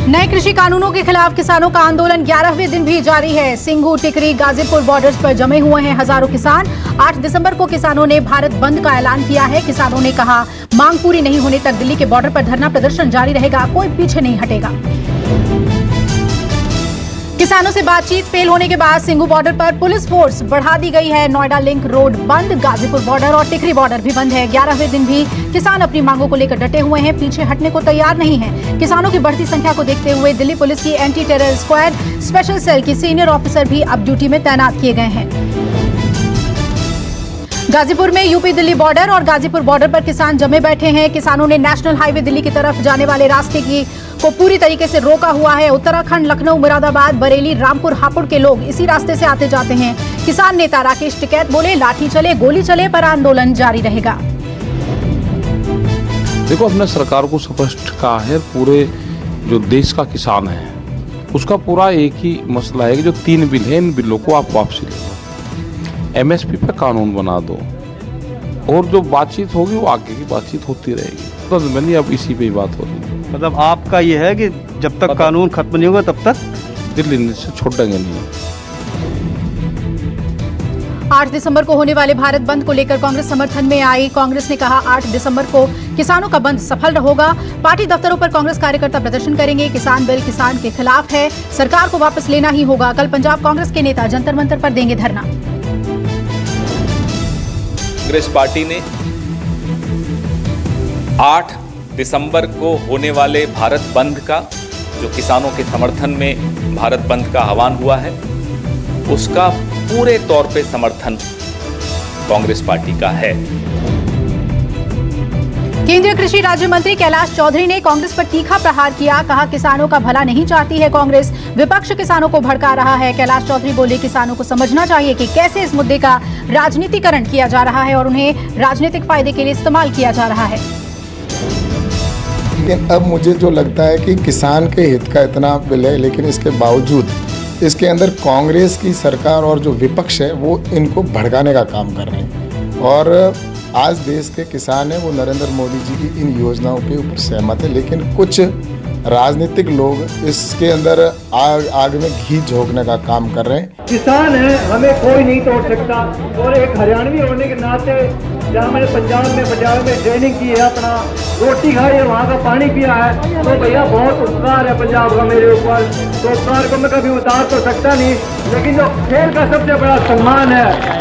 नए कृषि कानूनों के खिलाफ किसानों का आंदोलन 11वें दिन भी जारी है। सिंघू, टिकरी, गाजीपुर बॉर्डर्स पर जमे हुए हैं हजारों किसान। 8 दिसंबर को किसानों ने भारत बंद का ऐलान किया है। किसानों ने कहा, मांग पूरी नहीं होने तक दिल्ली के बॉर्डर पर धरना प्रदर्शन जारी रहेगा, कोई पीछे नहीं हटेगा। किसानों से बातचीत फेल होने के बाद सिंघू बॉर्डर पर पुलिस फोर्स बढ़ा दी गई है। नोएडा लिंक रोड बंद, गाजीपुर बॉर्डर और टिकरी बॉर्डर भी बंद है। 11वें दिन भी किसान अपनी मांगों को लेकर डटे हुए हैं, पीछे हटने को तैयार नहीं है। किसानों की बढ़ती संख्या को देखते हुए दिल्ली पुलिस की anti terror squad special cell की सीनियर ऑफिसर भी अब ड्यूटी में तैनात किए गए हैं। गाजीपुर में यूपी दिल्ली बॉर्डर और गाजीपुर बॉर्डर पर किसान जमे बैठे हैं। किसानों ने नेशनल हाईवे दिल्ली की तरफ जाने वाले रास्ते को पूरी तरीके से रोका हुआ है। उत्तराखंड, लखनऊ, मुरादाबाद, बरेली, रामपुर, हापुड़ के लोग इसी रास्ते से आते जाते हैं। किसान नेता राकेश टिकैत बोले, लाठी चले गोली चले पर आंदोलन जारी रहेगा। देखो, अपने सरकार को स्पष्ट कहा है, पूरे जो देश का किसान है उसका पूरा एक ही मसला है कि जो 3 बिल है, इन बिलों को आप वापसी ले लो, MSP पे कानून बना दो, और जो बातचीत होगी वो आगे की बातचीत होती रहेगी। तो मैंने अब इसी पे ही बात हो रही है। मतलब आपका ये है कि जब तक कानून खत्म नहीं होगा तब तक दिल्ली से छोड़ेंगे नहीं। 8 दिसंबर को होने वाले भारत बंद को लेकर कांग्रेस समर्थन में आई। कांग्रेस ने कहा, 8 दिसंबर को किसानों का बंद सफल होगा। पार्टी दफ्तरों पर कांग्रेस कार्यकर्ता प्रदर्शन करेंगे। किसान बिल किसान के खिलाफ है, सरकार को वापस लेना ही होगा। कल पंजाब कांग्रेस के नेता जंतर मंतर पर देंगे धरना। कांग्रेस पार्टी ने 8 दिसंबर को होने वाले भारत बंद का, जो किसानों के समर्थन में भारत बंद का आह्वान हुआ है, उसका पूरे तौर पे समर्थन कांग्रेस पार्टी का है। केंद्रीय कृषि राज्य मंत्री कैलाश चौधरी ने कांग्रेस पर तीखा प्रहार किया। कहा, किसानों का भला नहीं चाहती है कांग्रेस, विपक्ष किसानों को भड़का रहा है। कैलाश चौधरी बोले, किसानों को समझना चाहिए कि कैसे इस मुद्दे का राजनीतिकरण किया जा रहा है और उन्हें राजनीतिक फायदे के लिए इस्तेमाल किया जा रहा है। लेकिन अब मुझे जो लगता है कि किसान के हित का इतना बिल है, लेकिन इसके बावजूद इसके अंदर कांग्रेस की सरकार और जो विपक्ष है वो इनको भड़काने का काम कर रहे हैं। और आज देश के किसान हैं वो नरेंद्र मोदी जी की इन योजनाओं के ऊपर सहमत है, लेकिन कुछ राजनीतिक लोग इसके अंदर आग में घी झोंकने का काम कर रहे हैं। किसान है, हमें कोई नहीं तोड़ सकता। और एक हरियाणवी होने के नाते जहाँ मैंने पंजाब में ट्रेनिंग की है, अपना रोटी खाई है, वहाँ का पानी पिया है, तो भैया बहुत उपकार है पंजाब का मेरे ऊपर। तो उपकार को मैं कभी उतार तो सकता नहीं, लेकिन जो खेल का सबसे बड़ा सम्मान है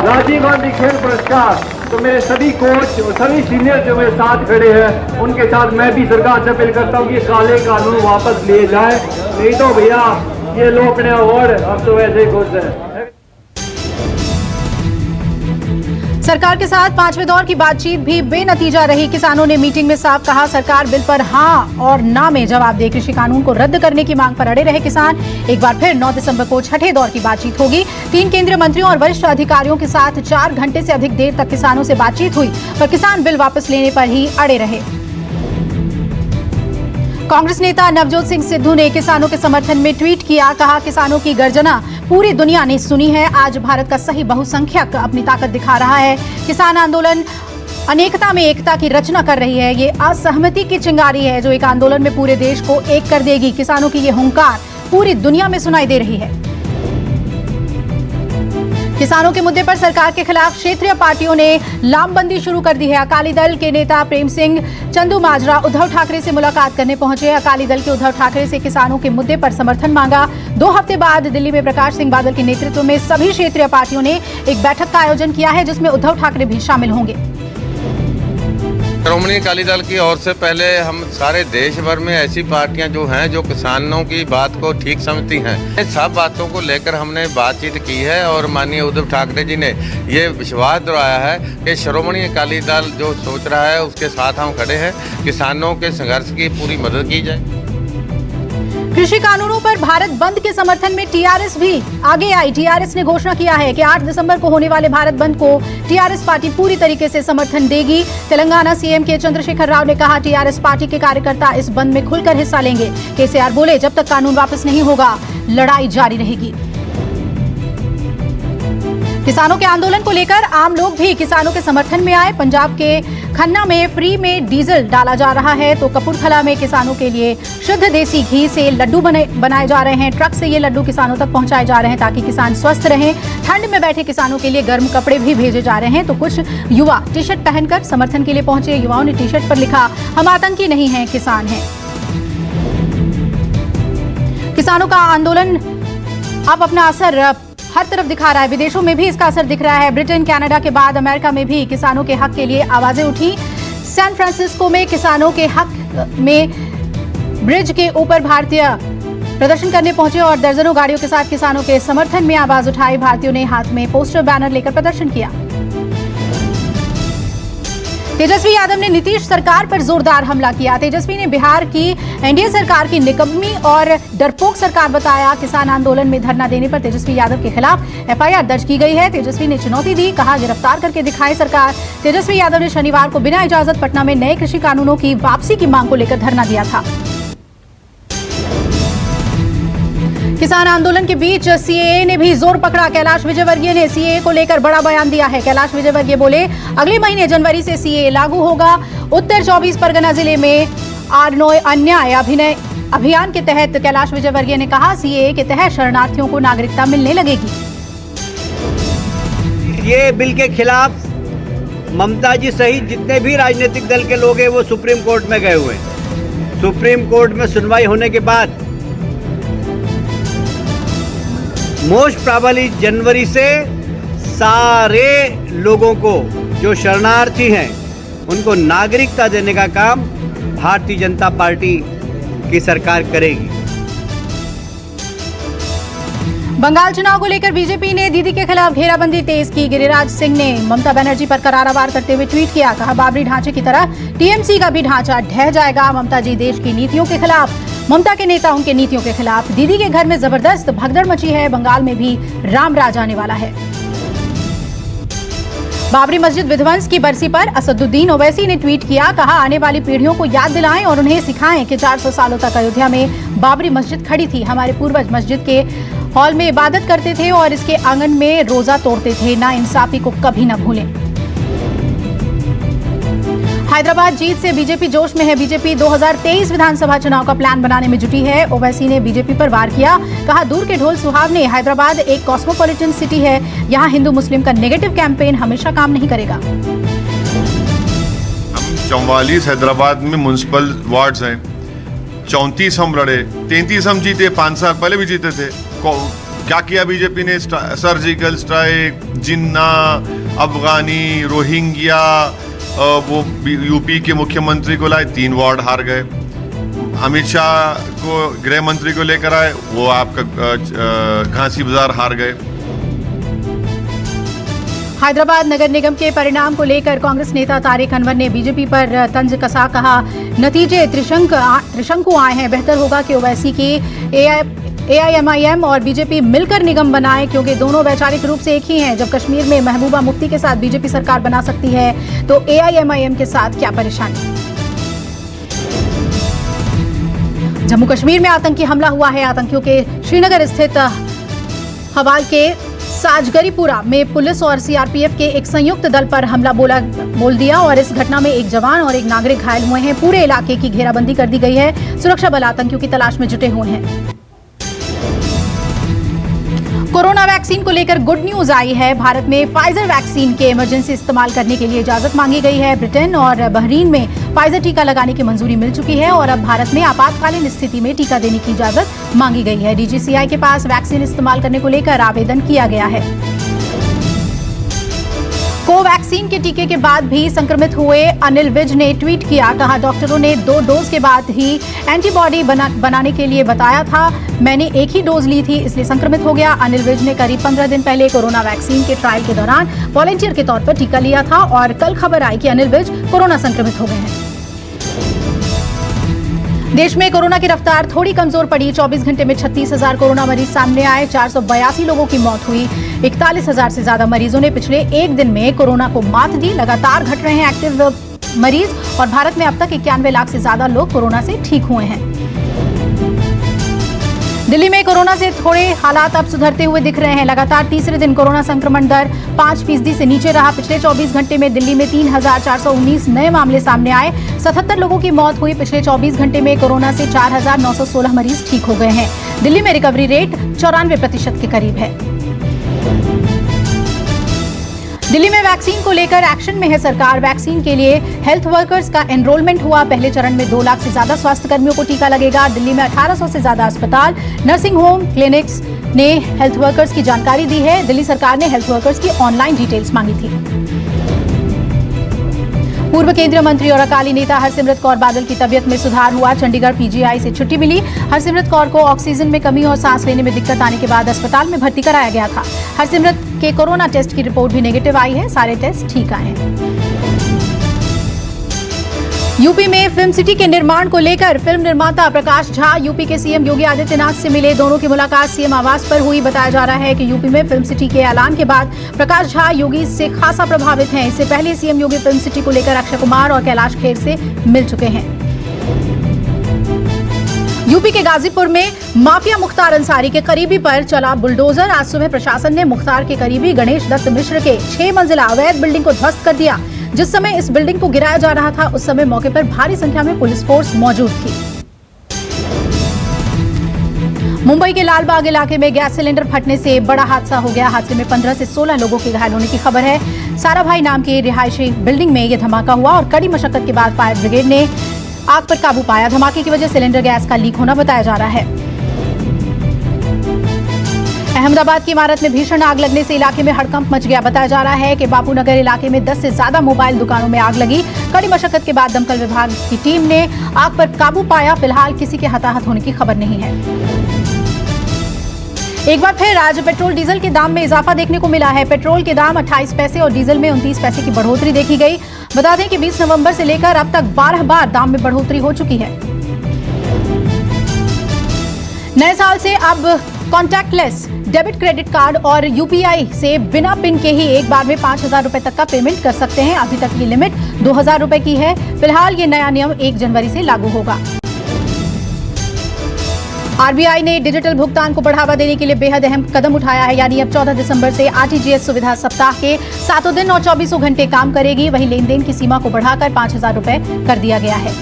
राजीव गांधी खेल पुरस्कार, तो मेरे सभी कोच और सभी सीनियर जो मेरे साथ खड़े हैं, उनके साथ मैं भी सरकार से अपील करता हूँ कि काले कानून वापस लिए जाए, नहीं तो भैया ये लोग अपने अवार्ड अब तो वैसे ही खुश है। सरकार के साथ 5वें दौर की बातचीत भी बेनतीजा रही। किसानों ने मीटिंग में साफ कहा, सरकार बिल पर हाँ और ना में जवाब दे। कृषि कानून को रद्द करने की मांग पर अड़े रहे किसान। एक बार फिर 9 दिसंबर को 6ठे दौर की बातचीत होगी। 3 केंद्रीय मंत्रियों और वरिष्ठ अधिकारियों के साथ 4 घंटे से अधिक देर तक किसानों से बातचीत हुई, पर किसान बिल वापस लेने पर ही अड़े रहे। कांग्रेस नेता नवजोत सिंह सिद्धू ने किसानों के समर्थन में ट्वीट किया। कहा, किसानों की गर्जना पूरी दुनिया ने सुनी है। आज भारत का सही बहुसंख्यक अपनी ताकत दिखा रहा है। किसान आंदोलन अनेकता में एकता की रचना कर रही है। ये असहमति की चिंगारी है जो एक आंदोलन में पूरे देश को एक कर देगी। किसानों की ये हुंकार पूरी दुनिया में सुनाई दे रही है। किसानों के मुद्दे पर सरकार के खिलाफ क्षेत्रीय पार्टियों ने लामबंदी शुरू कर दी है। अकाली दल के नेता प्रेम सिंह चंदूमाजरा उद्धव ठाकरे से मुलाकात करने पहुंचे। अकाली दल के उद्धव ठाकरे से किसानों के मुद्दे पर समर्थन मांगा। 2 हफ्ते बाद दिल्ली में प्रकाश सिंह बादल के नेतृत्व में सभी क्षेत्रीय पार्टियों ने एक बैठक का आयोजन किया है, जिसमें उद्धव ठाकरे भी शामिल होंगे। श्रोमणी अकाली दल की ओर से पहले हम सारे देश भर में ऐसी पार्टियां जो हैं जो किसानों की बात को ठीक समझती हैं, इन सब बातों को लेकर हमने बातचीत की है और माननीय उद्धव ठाकरे जी ने ये विश्वास दिलाया है कि श्रोमणी अकाली दल जो सोच रहा है उसके साथ हम खड़े हैं। किसानों के संघर्ष की पूरी मदद की जाए। कृषि कानूनों पर भारत बंद के समर्थन में टीआरएस भी आगे आई। टीआरएस ने घोषणा किया है कि 8 दिसंबर को होने वाले भारत बंद को टीआरएस पार्टी पूरी तरीके से समर्थन देगी। तेलंगाना सीएम के चंद्रशेखर राव ने कहा, टीआरएस पार्टी के कार्यकर्ता इस बंद में खुलकर हिस्सा लेंगे। केसीआर बोले, जब तक कानून वापस नहीं होगा लड़ाई जारी रहेगी। किसानों के आंदोलन को लेकर आम लोग भी किसानों के समर्थन में आए। पंजाब के खन्ना में फ्री में डीजल डाला जा रहा है तो कपूरथला में किसानों के लिए शुद्ध देसी घी से लड्डू बनाए जा रहे हैं। ट्रक से ये लड्डू किसानों तक पहुंचाए जा रहे हैं ताकि किसान स्वस्थ रहें। ठंड में बैठे किसानों के लिए गर्म कपड़े भी भेजे जा रहे हैं तो कुछ युवा टी शर्ट पहनकर समर्थन के लिए पहुंचे। युवाओं ने टी शर्ट पर लिखा, हम आतंकी नहीं हैं, किसान हैं। किसानों का आंदोलन अब अपना असर हर तरफ दिखा रहा है। विदेशों में भी इसका असर दिख रहा है। ब्रिटेन, कनाडा के बाद अमेरिका में भी किसानों के हक के लिए आवाजें उठी। सैन फ्रांसिस्को में किसानों के हक में ब्रिज के ऊपर भारतीय प्रदर्शन करने पहुंचे और दर्जनों गाड़ियों के साथ किसानों के समर्थन में आवाज उठाई। भारतीयों ने हाथ में पोस्टर बैनर लेकर प्रदर्शन किया। तेजस्वी यादव ने नीतीश सरकार पर जोरदार हमला किया। तेजस्वी ने बिहार की एनडीए सरकार की निकम्मी और डरपोक सरकार बताया। किसान आंदोलन में धरना देने पर तेजस्वी यादव के खिलाफ एफआईआर दर्ज की गई है। तेजस्वी ने चुनौती दी, कहा गिरफ्तार करके दिखाए सरकार। तेजस्वी यादव ने शनिवार को बिना इजाजत पटना में नए कृषि कानूनों की वापसी की मांग को लेकर धरना दिया था। किसान आंदोलन के बीच सीएए ने भी जोर पकड़ा। कैलाश विजयवर्गीय ने सीएए को लेकर बड़ा बयान दिया है। कैलाश विजयवर्गीय बोले, अगले महीने जनवरी से सीएए लागू होगा। उत्तर 24 परगना जिले में आर्नोय अन्याय अभियान के तहत कैलाश विजयवर्गीय ने कहा, सीएए के तहत शरणार्थियों को नागरिकता मिलने लगेगी। ये बिल के खिलाफ ममता जी सहित जितने भी राजनीतिक दल के लोग हैं वो सुप्रीम कोर्ट में गए हुए हैं। सुप्रीम कोर्ट में सुनवाई होने के बाद मोस्ट प्रोबेबली जनवरी से सारे लोगों को जो शरणार्थी हैं उनको नागरिकता देने का काम भारतीय जनता पार्टी की सरकार करेगी। बंगाल चुनाव को लेकर बीजेपी ने दीदी के खिलाफ घेराबंदी तेज की। गिरिराज सिंह ने ममता बनर्जी पर करारा वार करते हुए ट्वीट किया, कहा बाबरी ढांचे की तरह टीएमसी का भी ढांचा ढह जाएगा। ममता जी देश की नीतियों के खिलाफ, ममता के नेता उनके नीतियों के खिलाफ। दीदी के घर में जबरदस्त भगदड़ मची है। बंगाल में भी राम राज आने वाला है। बाबरी मस्जिद विध्वंस की बरसी पर असदुद्दीन ओवैसी ने ट्वीट किया, कहा आने वाली पीढ़ियों को याद दिलाएं और उन्हें सिखाएं कि 400 सालों तक अयोध्या में बाबरी मस्जिद खड़ी थी। हमारे पूर्वज मस्जिद के हॉल में इबादत करते थे और इसके आंगन में रोजा तोड़ते थे। ना इंसाफी को कभी न भूलें। हैदराबाद जीत से बीजेपी जोश में है। बीजेपी 2023 विधानसभा चुनाव का प्लान बनाने में जुटी है। ओवैसी ने बीजेपी पर वार किया, कहा दूर के ढोल सुहावने। हैदराबाद एक कॉस्मोपॉलिटन सिटी है, यहाँ हिंदू मुस्लिम का नेगेटिव कैंपेन हमेशा काम नहीं करेगा। हम 44 हैदराबाद में म्युनिसिपल वार्ड्स हैं, 34 हम लड़े, 33 हम जीते, 5 साल पहले भी जीते थे। क्या किया बीजेपी ने? सर्जिकल स्ट्राइक, जिन्ना, अफगानी, रोहिंग्या, वो यूपी के मुख्यमंत्री को लाए, 3 वार्ड हार गए। अमित शाह को गृह मंत्री को लेकर आए, वो आपका घासी बाजार हार गए। हैदराबाद नगर निगम के परिणाम को लेकर कांग्रेस नेता तारिक अनवर ने बीजेपी पर तंज कसा, कहा नतीजे त्रिशंकु आए हैं। बेहतर होगा कि ओवैसी की एआईएमआईएम और बीजेपी मिलकर निगम बनाए, क्योंकि दोनों वैचारिक रूप से एक ही हैं। जब कश्मीर में महबूबा मुफ्ती के साथ बीजेपी सरकार बना सकती है तो एआईएमआईएम के साथ क्या परेशानी। जम्मू कश्मीर में आतंकी हमला हुआ है। आतंकियों के श्रीनगर स्थित हवाल के साजगरीपुरा में पुलिस और सीआरपीएफ के एक संयुक्त दल पर हमला बोल दिया और इस घटना में एक जवान और एक नागरिक घायल हुए हैं। पूरे इलाके की घेराबंदी कर दी गई है। सुरक्षा बल आतंकियों की तलाश में जुटे हुए हैं। कोरोना वैक्सीन को लेकर गुड न्यूज आई है। भारत में फाइजर वैक्सीन के इमरजेंसी इस्तेमाल करने के लिए इजाजत मांगी गई है। ब्रिटेन और बहरीन में फाइजर टीका लगाने की मंजूरी मिल चुकी है और अब भारत में आपातकालीन स्थिति में टीका देने की इजाजत मांगी गई है। डीजीसीआई के पास वैक्सीन इस्तेमाल करने को लेकर आवेदन किया गया है। कोवैक्सीन के टीके के बाद भी संक्रमित हुए अनिल विज ने ट्वीट किया, कहा डॉक्टरों ने 2 डोज के बाद ही एंटीबॉडी बनाने के लिए बताया था। मैंने एक ही डोज ली थी इसलिए संक्रमित हो गया। अनिल विज ने करीब 15 दिन पहले कोरोना वैक्सीन के ट्रायल के दौरान वॉलंटियर के तौर पर टीका लिया था और कल खबर आई कि अनिल विज कोरोना संक्रमित हो गए हैं। देश में कोरोना की रफ्तार थोड़ी कमजोर पड़ी। 24 घंटे में 36,000 कोरोना मरीज सामने आए। 482 लोगों की मौत हुई। 41,000 से ज्यादा मरीजों ने पिछले एक दिन में कोरोना को मात दी। लगातार घट रहे हैं एक्टिव मरीज और भारत में अब तक 91 लाख से ज्यादा लोग कोरोना से ठीक हुए हैं। दिल्ली में कोरोना से थोड़े हालात अब सुधरते हुए दिख रहे हैं। लगातार तीसरे दिन कोरोना संक्रमण दर 5% से नीचे रहा। पिछले 24 घंटे में दिल्ली में 3,419 नए मामले सामने आए। 77 लोगों की मौत हुई। पिछले 24 घंटे में कोरोना से 4,916 मरीज ठीक हो गए हैं। दिल्ली में रिकवरी रेट 94% के करीब है। दिल्ली में वैक्सीन को लेकर एक्शन में है सरकार। वैक्सीन के लिए हेल्थ वर्कर्स का एनरोलमेंट हुआ। पहले चरण में 2 लाख से ज्यादा स्वास्थ्य कर्मियों को टीका लगेगा। दिल्ली में 1800 से ज्यादा अस्पताल, नर्सिंग होम, क्लिनिक्स ने हेल्थ वर्कर्स की जानकारी दी है। दिल्ली सरकार ने हेल्थ वर्कर्स की ऑनलाइन डिटेल्स मांगी थी। पूर्व केंद्रीय मंत्री और अकाली नेता हरसिमरत कौर बादल की तबीयत में सुधार हुआ। चंडीगढ़ पीजीआई से छुट्टी मिली। हरसिमरत कौर को ऑक्सीजन में कमी और सांस लेने में दिक्कत आने के बाद अस्पताल में भर्ती कराया गया था। हरसिमरत के कोरोना टेस्ट की रिपोर्ट भी नेगेटिव आई है। सारे टेस्ट ठीक आए हैं। यूपी में फिल्म सिटी के निर्माण को लेकर फिल्म निर्माता प्रकाश झा यूपी के सीएम योगी आदित्यनाथ से मिले। दोनों की मुलाकात सीएम आवास पर हुई। बताया जा रहा है कि यूपी में फिल्म सिटी के ऐलान के बाद प्रकाश झा योगी से खासा प्रभावित हैं। इससे पहले सीएम योगी फिल्म सिटी को लेकर अक्षय कुमार और कैलाश खेर से मिल चुके हैं। यूपी के गाजीपुर में माफिया मुख्तार अंसारी के करीबी पर चला बुलडोजर। आज सुबह प्रशासन ने मुख्तार के करीबी गणेश दत्त मिश्र के 6 मंजिला अवैध बिल्डिंग को ध्वस्त कर दिया। जिस समय इस बिल्डिंग को गिराया जा रहा था उस समय मौके पर भारी संख्या में पुलिस फोर्स मौजूद थी। मुंबई के लालबाग इलाके में गैस सिलेंडर फटने से बड़ा हादसा हो गया। हादसे में 15 से 16 लोगों के घायल होने की खबर है। साराभाई नाम के रिहायशी बिल्डिंग में यह धमाका हुआ और कड़ी मशक्कत के बाद फायर ब्रिगेड ने आग पर काबू पाया। धमाके की वजह सिलेंडर गैस का लीक होना बताया जा रहा है। अहमदाबाद की इमारत में भीषण आग लगने से इलाके में हड़कंप मच गया। बताया जा रहा है कि बापूनगर इलाके में 10 से ज्यादा मोबाइल दुकानों में आग लगी। कड़ी मशक्कत के बाद दमकल विभाग की टीम ने आग पर काबू पाया। फिलहाल किसी के हताहत होने की खबर नहीं है। एक बार फिर आज पेट्रोल डीजल के दाम में इजाफा देखने को मिला है। पेट्रोल के दाम 28 पैसे और डीजल में 29 पैसे की बढ़ोतरी देखी गई। बता दें कि 20 नवंबर से लेकर अब तक 12 बार दाम में बढ़ोतरी हो चुकी है। नए साल से अब कॉन्टैक्टलेस डेबिट क्रेडिट कार्ड और यूपीआई से बिना पिन के ही एक बार में 5,000 रुपए तक का पेमेंट कर सकते हैं। अभी तक की लिमिट 2,000 रुपए की है। फिलहाल ये नया नियम 1 जनवरी से लागू होगा। आरबीआई ने डिजिटल भुगतान को बढ़ावा देने के लिए बेहद अहम कदम उठाया है। यानी अब 14 दिसंबर से आरटीजीएस सुविधा सप्ताह के 7 दिन और 24 घंटे काम करेगी। वहीं लेन देन की सीमा को बढ़ाकर 5,000 रुपए कर दिया गया है।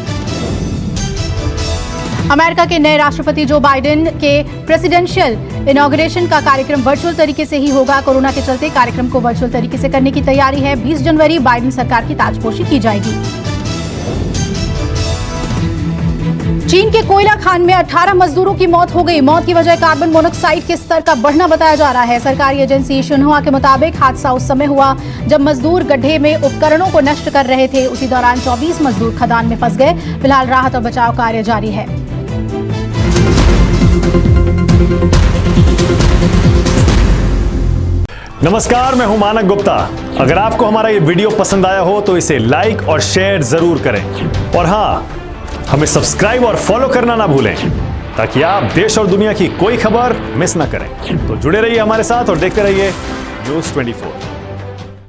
अमेरिका के नए राष्ट्रपति जो बाइडेन के प्रेसिडेंशियल इनॉग्रेशन का कार्यक्रम वर्चुअल तरीके से ही होगा। कोरोना के चलते कार्यक्रम को वर्चुअल तरीके से करने की तैयारी है। 20 जनवरी बाइडेन सरकार की ताजपोशी की जाएगी। चीन के कोयला खान में 18 मजदूरों की मौत हो गई। मौत की वजह कार्बन मोनोक्साइड के स्तर का बढ़ना बताया जा रहा है। सरकारी एजेंसी शिन्हुआ के मुताबिक हादसा उस समय हुआ जब मजदूर गड्ढे में उपकरणों को नष्ट कर रहे थे। उसी दौरान 24 मजदूर खदान में फंस गए। फिलहाल राहत और बचाव कार्य जारी है। नमस्कार, मैं हूं मानक गुप्ता। अगर आपको हमारा ये वीडियो पसंद आया हो तो इसे लाइक और शेयर जरूर करें और हाँ, हमें सब्सक्राइब और फॉलो करना ना भूलें ताकि आप देश और दुनिया की कोई खबर मिस ना करें। तो जुड़े रहिए हमारे साथ और देखते रहिए News 24।